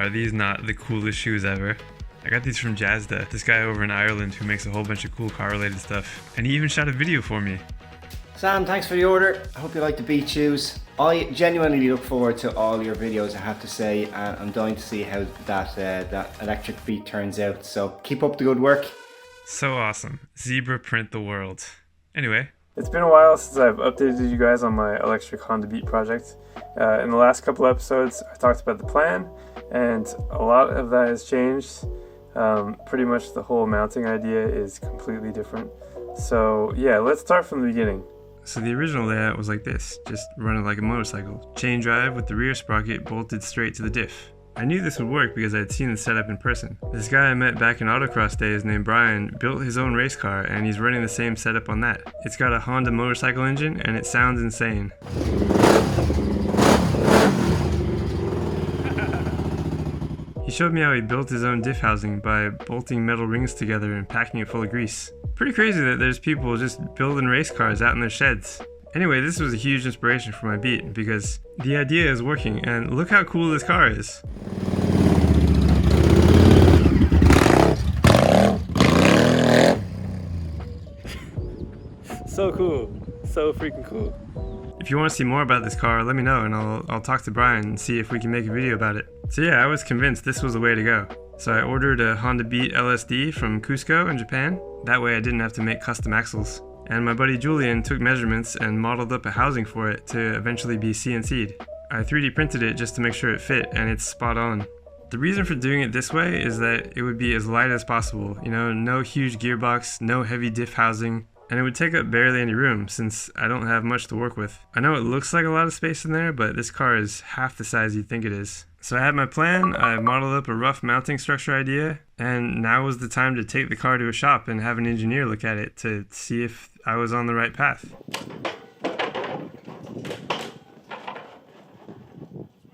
are these not the coolest shoes ever? I got these from Jazda, this guy over in Ireland who makes a whole bunch of cool car related stuff. And he even shot a video for me. Sam, thanks for the order. I hope you like the beat shoes. I genuinely look forward to all your videos, I have to say, and I'm dying to see how that electric beat turns out. So keep up the good work. So awesome. Zebra print the world. Anyway. It's been a while since I've updated you guys on my electric Honda Beat project. In the last couple episodes, I talked about the plan, and a lot of that has changed. Pretty much the whole mounting idea is completely different. So yeah, let's start from the beginning. So the original layout was like this, just run it like a motorcycle. Chain drive with the rear sprocket bolted straight to the diff. I knew this would work because I had seen the setup in person. This guy I met back in autocross days named Bryan built his own race car and he's running the same setup on that. It's got a Honda motorcycle engine and it sounds insane. He showed me how he built his own diff housing by bolting metal rings together and packing it full of grease. Pretty crazy that there's people just building race cars out in their sheds. Anyway, this was a huge inspiration for my beat because the idea is working and look how cool this car is. So cool. So freaking cool. If you want to see more about this car, let me know and I'll talk to Bryan and see if we can make a video about it. So yeah, I was convinced this was the way to go. So I ordered a Honda Beat LSD from Cusco in Japan. That way I didn't have to make custom axles. And my buddy Julian took measurements and modeled up a housing for it to eventually be CNC'd. I 3D printed it just to make sure it fit, and it's spot on. The reason for doing it this way is that it would be as light as possible. You know, no huge gearbox, no heavy diff housing, and it would take up barely any room since I don't have much to work with. I know it looks like a lot of space in there, but this car is half the size you'd think it is. So I had my plan, I modeled up a rough mounting structure idea, and now was the time to take the car to a shop and have an engineer look at it to see if I was on the right path.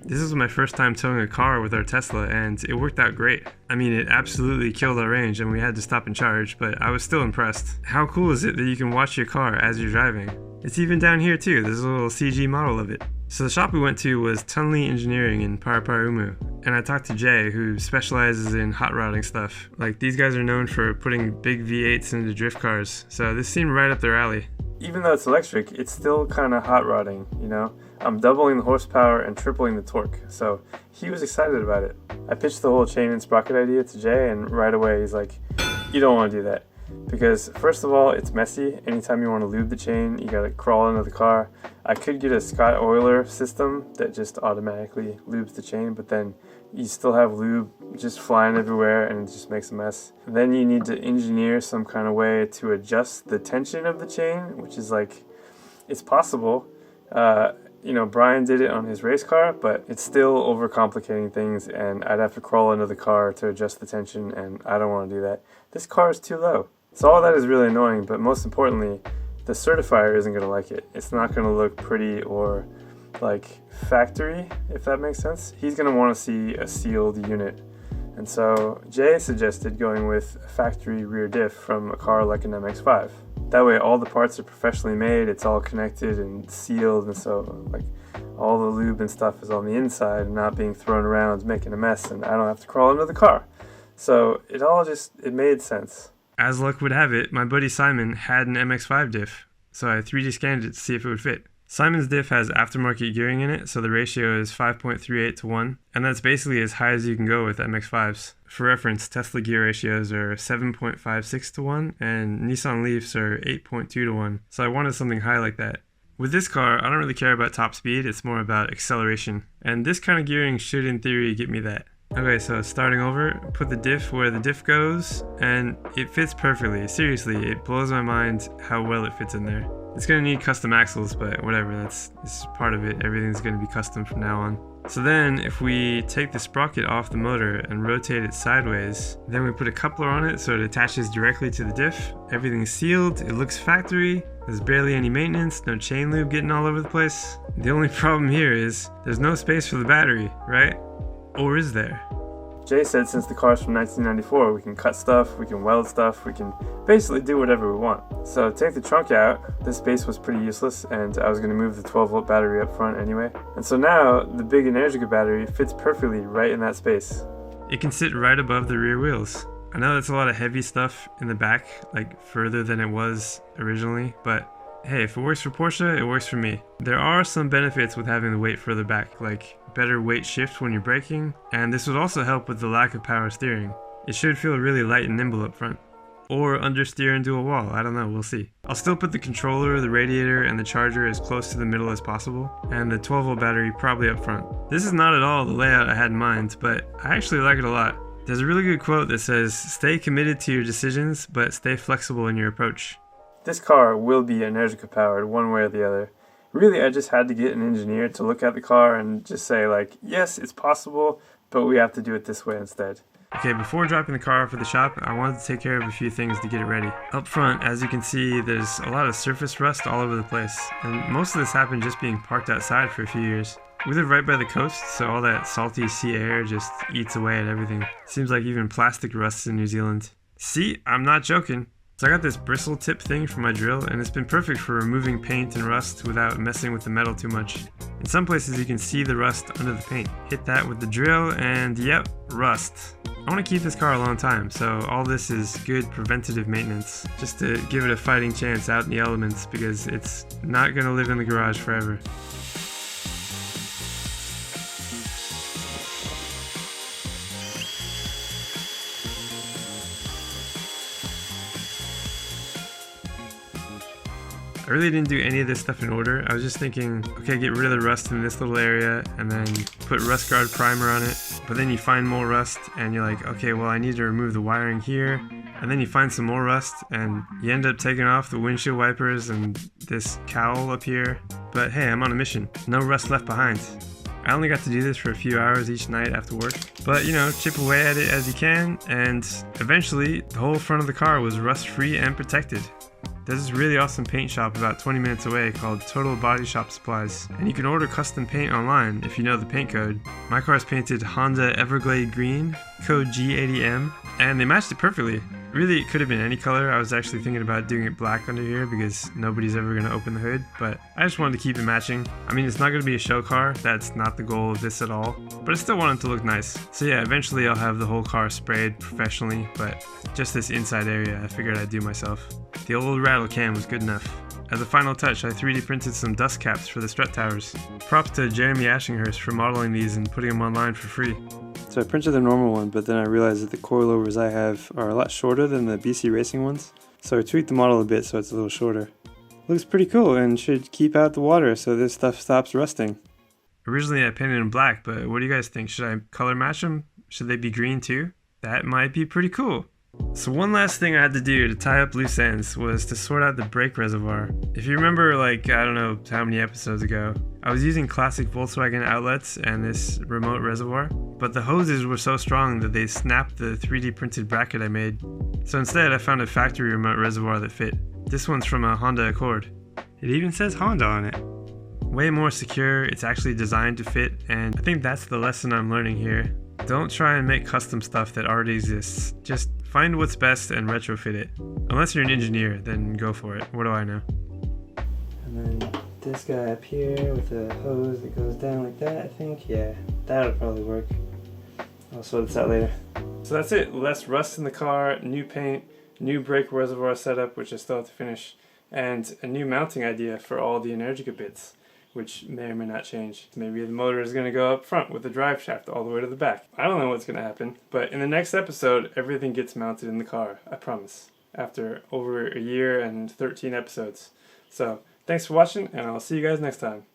This is my first time towing a car with our Tesla and it worked out great. I mean, it absolutely killed our range and we had to stop and charge, but I was still impressed. How cool is it that you can watch your car as you're driving? It's even down here too, there's a little CG model of it. So the shop we went to was Tunley Engineering in Paraparaumu, and I talked to Jay, who specializes in hot rodding stuff. Like, these guys are known for putting big V8s into drift cars, so this seemed right up their alley. Even though it's electric, it's still kind of hot rodding, you know? I'm doubling the horsepower and tripling the torque, so he was excited about it. I pitched the whole chain and sprocket idea to Jay, and right away he's like, you don't want to do that. Because first of all, it's messy. Anytime you want to lube the chain, you gotta crawl into the car. I could get a Scott Oiler system that just automatically lubes the chain, but then you still have lube just flying everywhere and it just makes a mess. Then you need to engineer some kind of way to adjust the tension of the chain, which is like, it's possible. You know, Bryan did it on his race car, but it's still overcomplicating things and I'd have to crawl into the car to adjust the tension and I don't want to do that. This car is too low. So all that is really annoying, but most importantly, the certifier isn't going to like it. It's not going to look pretty or like factory, if that makes sense. He's going to want to see a sealed unit. And so Jay suggested going with a factory rear diff from a car like an MX-5. That way all the parts are professionally made, it's all connected and sealed, and so like all the lube and stuff is on the inside and not being thrown around making a mess, and I don't have to crawl into the car. So it made sense. As luck would have it, my buddy Simon had an MX-5 diff, so I 3D scanned it to see if it would fit. Simon's diff has aftermarket gearing in it, so the ratio is 5.38 to 1, and that's basically as high as you can go with MX-5s. For reference, Tesla gear ratios are 7.56 to 1, and Nissan Leafs are 8.2 to 1, so I wanted something high like that. With this car, I don't really care about top speed, it's more about acceleration, and this kind of gearing should in theory get me that. Okay, so starting over, put the diff where the diff goes, and it fits perfectly. Seriously, it blows my mind how well it fits in there. It's gonna need custom axles, but whatever, that's part of it. Everything's gonna be custom from now on. So then, if we take the sprocket off the motor and rotate it sideways, then we put a coupler on it so it attaches directly to the diff. Everything's sealed, it looks factory, there's barely any maintenance, no chain lube getting all over the place. The only problem here is, there's no space for the battery, right? Or is there? Jay said since the car's from 1994, we can cut stuff, we can weld stuff, we can basically do whatever we want. So to take the trunk out, this space was pretty useless, and I was going to move the 12-volt battery up front anyway. And so now, the big Energica battery fits perfectly right in that space. It can sit right above the rear wheels. I know that's a lot of heavy stuff in the back, like further than it was originally, but hey, if it works for Porsche, it works for me. There are some benefits with having the weight further back, like better weight shift when you're braking, and this would also help with the lack of power steering. It should feel really light and nimble up front. Or understeer into a wall, I don't know, we'll see. I'll still put the controller, the radiator, and the charger as close to the middle as possible, and the 12-volt battery probably up front. This is not at all the layout I had in mind, but I actually like it a lot. There's a really good quote that says, "Stay committed to your decisions, but stay flexible in your approach." This car will be Energica powered one way or the other. Really, I just had to get an engineer to look at the car and just say like, yes, it's possible, but we have to do it this way instead. Okay, before dropping the car off at the shop, I wanted to take care of a few things to get it ready. Up front, as you can see, there's a lot of surface rust all over the place, and most of this happened just being parked outside for a few years. We live right by the coast, so all that salty sea air just eats away at everything. Seems like even plastic rusts in New Zealand. See, I'm not joking. So I got this bristle tip thing for my drill, and it's been perfect for removing paint and rust without messing with the metal too much. In some places you can see the rust under the paint. Hit that with the drill and yep, rust. I want to keep this car a long time, so all this is good preventative maintenance, just to give it a fighting chance out in the elements, because it's not going to live in the garage forever. I really didn't do any of this stuff in order. I was just thinking, okay, get rid of the rust in this little area and then put rust guard primer on it. But then you find more rust and you're like, okay, well I need to remove the wiring here. And then you find some more rust and you end up taking off the windshield wipers and this cowl up here. But hey, I'm on a mission. No rust left behind. I only got to do this for a few hours each night after work. But you know, chip away at it as you can, and eventually the whole front of the car was rust free and protected. There's this really awesome paint shop about 20 minutes away called Total Body Shop Supplies, and you can order custom paint online if you know the paint code. My car is painted Honda Everglade Green, code G80M, and they matched it perfectly. Really, it could have been any color. I was actually thinking about doing it black under here because nobody's ever going to open the hood, but I just wanted to keep it matching. I mean, it's not going to be a show car, that's not the goal of this at all, but I still want it to look nice. So yeah, eventually I'll have the whole car sprayed professionally, but just this inside area I figured I'd do myself. The old rattle can was good enough. As a final touch, I 3D printed some dust caps for the strut towers. Props to Jeremy Ashinghurst for modeling these and putting them online for free. So I printed the normal one, but then I realized that the coilovers I have are a lot shorter than the BC Racing ones. So I tweaked the model a bit so it's a little shorter. Looks pretty cool and should keep out the water so this stuff stops rusting. Originally I painted them black, but what do you guys think? Should I color match them? Should they be green too? That might be pretty cool. So one last thing I had to do to tie up loose ends was to sort out the brake reservoir. If you remember, like, I don't know how many episodes ago, I was using classic Volkswagen outlets and this remote reservoir, but the hoses were so strong that they snapped the 3D printed bracket I made. So instead I found a factory remote reservoir that fit. This one's from a Honda Accord. It even says Honda on it. Way more secure, it's actually designed to fit, and I think that's the lesson I'm learning here. Don't try and make custom stuff that already exists. Just find what's best and retrofit it. Unless you're an engineer, then go for it. What do I know? And then this guy up here with the hose that goes down like that, I think. Yeah, that'll probably work. I'll sort this out later. So that's it. Less rust in the car, new paint, new brake reservoir setup, which I still have to finish, and a new mounting idea for all the Energica bits, which may or may not change. Maybe the motor is going to go up front with the drive shaft all the way to the back. I don't know what's going to happen, but in the next episode, everything gets mounted in the car, I promise, after over a year and 13 episodes. So, thanks for watching, and I'll see you guys next time.